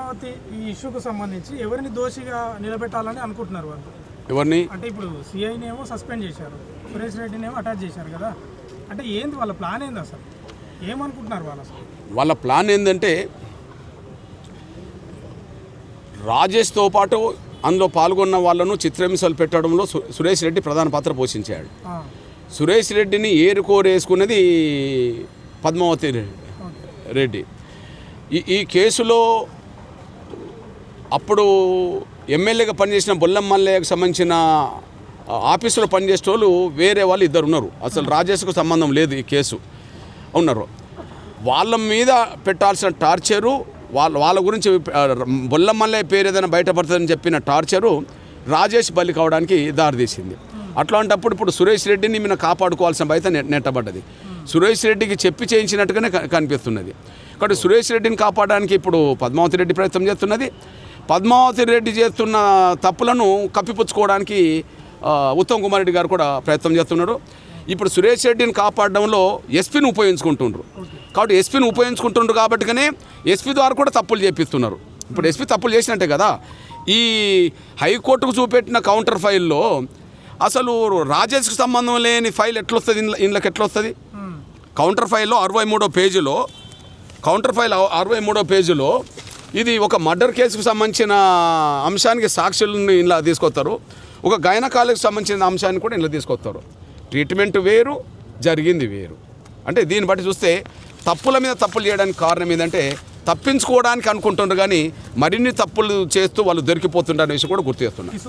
పద్మావతి ఈ ఇష్యూకు సంబంధించి ఎవరిని దోషిగా నిలబెట్టాలని అనుకుంటున్నారు వాళ్ళు? ఎవరిని అంటే ఇప్పుడు సిఐని ఏమో సస్పెండ్ చేశారు, సురేష్ రెడ్డిని ఏమో అటాచ్ చేశారు కదా, అంటే ఏంది వాళ్ళ ప్లాన్ ఏంది అసలు? ఏమనుకుంటున్నారు వాళ్ళు అసలు? వాళ్ళ ప్లాన్ ఏంటంటే రాజేష్తో పాటు అందులో పాల్గొన్న వాళ్ళను చిత్రహింసలు పెట్టడంలో సురేష్ రెడ్డి ప్రధాన పాత్ర పోషించాడు. సురేష్ రెడ్డిని ఏరుకోరేసుకున్నది పద్మావతి రెడ్డి. ఈ కేసులో అప్పుడు ఎమ్మెల్యేగా పనిచేసిన బొల్లం మల్లయ్యకు సంబంధించిన ఆఫీసులో పనిచేసే వాళ్ళు వేరే వాళ్ళు ఇద్దరు ఉన్నారు. అసలు రాజేష్కు సంబంధం లేదు ఈ కేసు ఉన్నారు. వాళ్ళ మీద పెట్టాల్సిన టార్చరు, వాళ్ళ గురించి బొల్లం మల్లయ్య పేరు ఏదైనా బయటపడుతుందని చెప్పిన టార్చరు రాజేష్ బలి కావడానికి దారితీసింది. అట్లాంటప్పుడు ఇప్పుడు సురేష్ రెడ్డిని మీద కాపాడుకోవాల్సిన బయట నెట్టబడ్డది. సురేష్ రెడ్డికి చెప్పి చేయించినట్టుగానే కనిపిస్తున్నది. కాబట్టి సురేష్ రెడ్డిని కాపాడడానికి ఇప్పుడు పద్మావతి రెడ్డి ప్రయత్నం చేస్తున్నది. పద్మావతి రెడ్డి చేస్తున్న తప్పులను కప్పిపుచ్చుకోవడానికి ఉత్తమ్ కుమార్ రెడ్డి గారు కూడా ప్రయత్నం చేస్తున్నారు. ఇప్పుడు సురేష్ రెడ్డిని కాపాడడంలో ఎస్పీని ఉపయోగించుకుంటుండ్రు. కాబట్టి ఎస్పీని ఉపయోగించుకుంటుండ్రు కాబట్టిగానే ఎస్పీ ద్వారా కూడా తప్పులు చేపిస్తున్నారు. ఇప్పుడు ఎస్పీ తప్పులు చేసినట్టే కదా. ఈ హైకోర్టుకు చూపెట్టిన కౌంటర్ ఫైల్లో అసలు రాజేష్కి సంబంధం లేని ఫైల్ ఎట్లొస్తుంది, ఇంట్లోకి ఎట్లొస్తుంది? కౌంటర్ ఫైల్లో 63వ పేజీలో, కౌంటర్ ఫైల్ 63వ పేజీలో ఇది ఒక మర్డర్ కేసుకు సంబంధించిన అంశానికి సాక్షులను ఇలా తీసుకొస్తారు, ఒక గైనకాలజీకి సంబంధించిన అంశాన్ని కూడా ఇలా తీసుకొస్తారు. ట్రీట్మెంట్ వేరు, జరిగింది వేరు. అంటే దీన్ని బట్టి చూస్తే తప్పుల మీద తప్పులు చేయడానికి కారణం ఏంటంటే తప్పించుకోవడానికి అనుకుంటున్నారు, కానీ మరిన్ని తప్పులు చేస్తూ వాళ్ళు దొరికిపోతుంటారనే విషయం కూడా గుర్తు చేస్తున్నారు.